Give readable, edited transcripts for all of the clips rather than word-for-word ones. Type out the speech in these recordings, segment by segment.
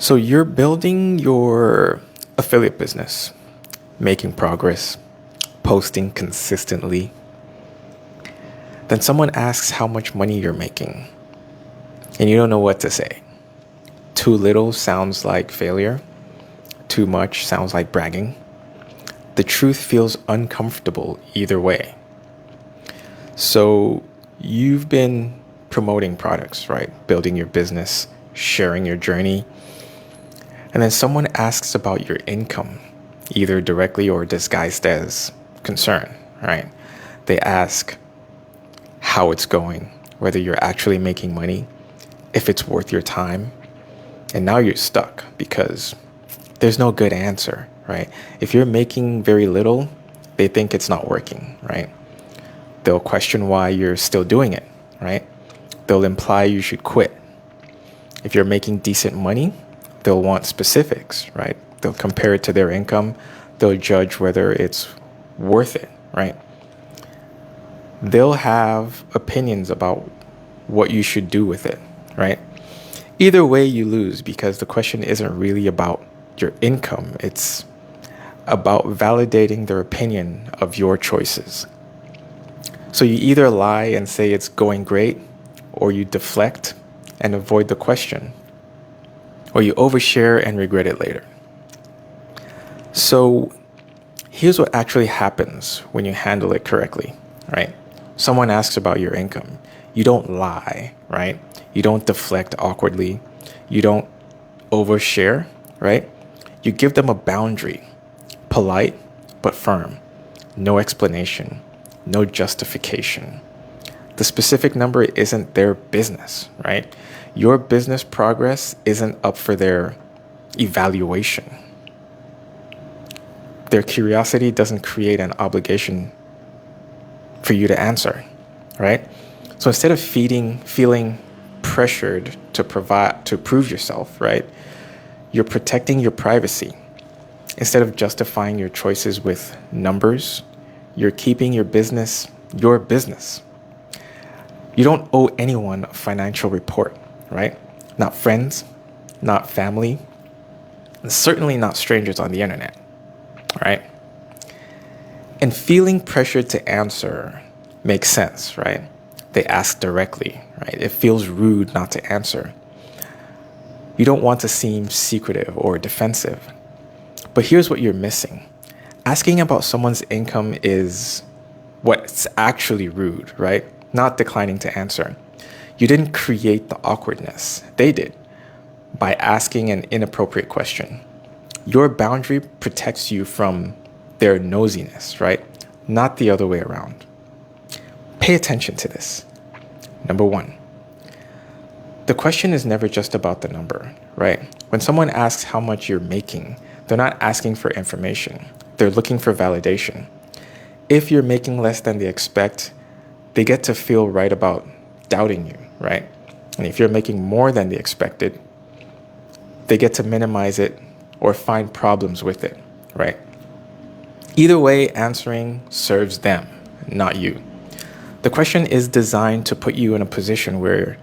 So you're building your affiliate business, making progress, posting consistently. Then someone asks how much money you're making, and you don't know what to say. Too little sounds like failure. Too much sounds like bragging. The truth feels uncomfortable either way. So you've been promoting products, right? Building your business, sharing your journey. And then someone asks about your income, either directly or disguised as concern, right? They ask how it's going, whether you're actually making money, if it's worth your time. And now you're stuck because there's no good answer, right? If you're making very little, they think it's not working, right? They'll question why you're still doing it, right? They'll imply you should quit. If you're making decent money, they'll want specifics, right? They'll compare it to their income. They'll judge whether it's worth it, right? They'll have opinions about what you should do with it, right? Either way, you lose because the question isn't really about your income. It's about validating their opinion of your choices. So you either lie and say it's going great, or you deflect and avoid the question, or you overshare and regret it later. So here's what actually happens when you handle it correctly, right? Someone asks about your income. You don't lie, right? You don't deflect awkwardly. You don't overshare, right? You give them a boundary, polite but firm. No explanation, no justification. The specific number isn't their business, right? Your business progress isn't up for their evaluation. Their curiosity doesn't create an obligation for you to answer, right? So instead of feeling pressured to prove yourself, right? You're protecting your privacy. Instead of justifying your choices with numbers, you're keeping your business your business. You don't owe anyone a financial report, right? Not friends, not family, and certainly not strangers on the internet, right? And feeling pressured to answer makes sense, right? They ask directly, right? It feels rude not to answer. You don't want to seem secretive or defensive. But here's what you're missing. Asking about someone's income is what's actually rude, right? Not declining to answer. You didn't create the awkwardness. They did by asking an inappropriate question. Your boundary protects you from their nosiness, right? Not the other way around. Pay attention to this. Number one, the question is never just about the number, right? When someone asks how much you're making, they're not asking for information. They're looking for validation. If you're making less than they expect, they get to feel right about doubting you, right? And if you're making more than they expected, they get to minimize it or find problems with it, right? Either way, answering serves them, not you. The question is designed to put you in a position where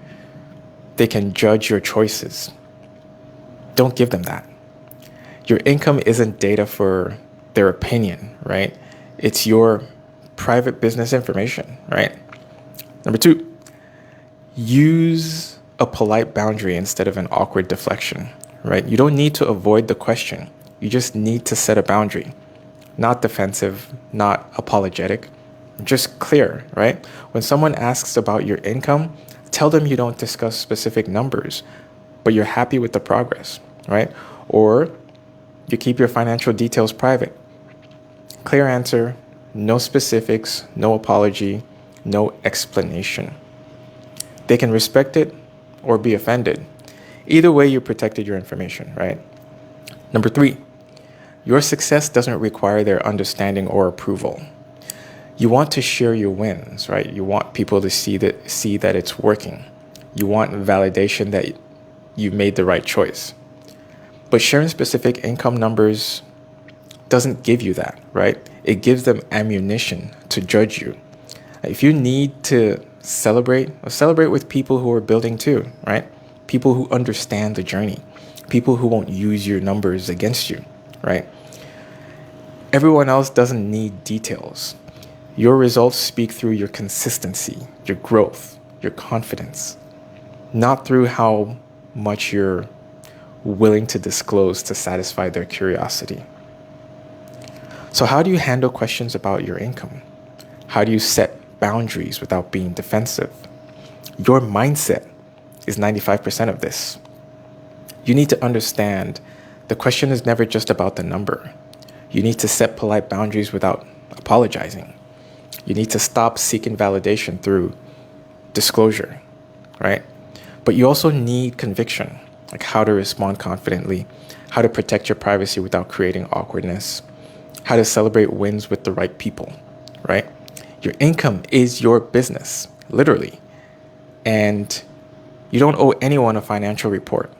they can judge your choices. Don't give them that. Your income isn't data for their opinion, right? It's your private business information, right? Number two, use a polite boundary instead of an awkward deflection, right? You don't need to avoid the question. You just need to set a boundary. Not defensive, not apologetic, just clear, right? When someone asks about your income, tell them you don't discuss specific numbers, but you're happy with the progress, right? Or you keep your financial details private. Clear answer, no specifics, no apology, no explanation. They can respect it or be offended. Either way, you protected your information, right? Number three, your success doesn't require their understanding or approval. You want to share your wins, right? You want people to see that it's working. You want validation that you made the right choice. But sharing specific income numbers doesn't give you that, right? It gives them ammunition to judge you. If you need to celebrate with people who are building too, right? People who understand the journey. people who won't use your numbers against you, right? Everyone else doesn't need details. Your results speak through your consistency, your growth, your confidence, not through how much you're willing to disclose to satisfy their curiosity. So, how do you handle questions about your income? How do you set boundaries without being defensive? Your mindset is 95% of this. You need to understand the question is never just about the number. You need to set polite boundaries without apologizing. You need to stop seeking validation through disclosure, right? But you also need conviction, like how to respond confidently, how to protect your privacy without creating awkwardness, how to celebrate wins with the right people, right? Your income is your business, literally. And you don't owe anyone a financial report.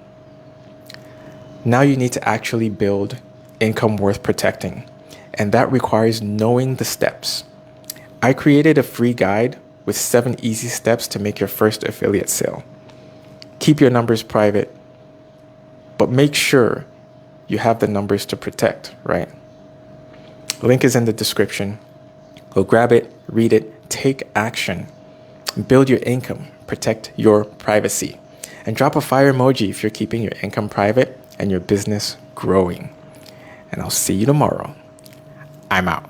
Now you need to actually build income worth protecting. And that requires knowing the steps. I created a free guide with 7 easy steps to make your first affiliate sale. Keep your numbers private, but make sure you have the numbers to protect, right? Link is in the description. Go grab it, read it, take action, build your income, protect your privacy, and drop a fire emoji if you're keeping your income private and your business growing. And I'll see you tomorrow. I'm out.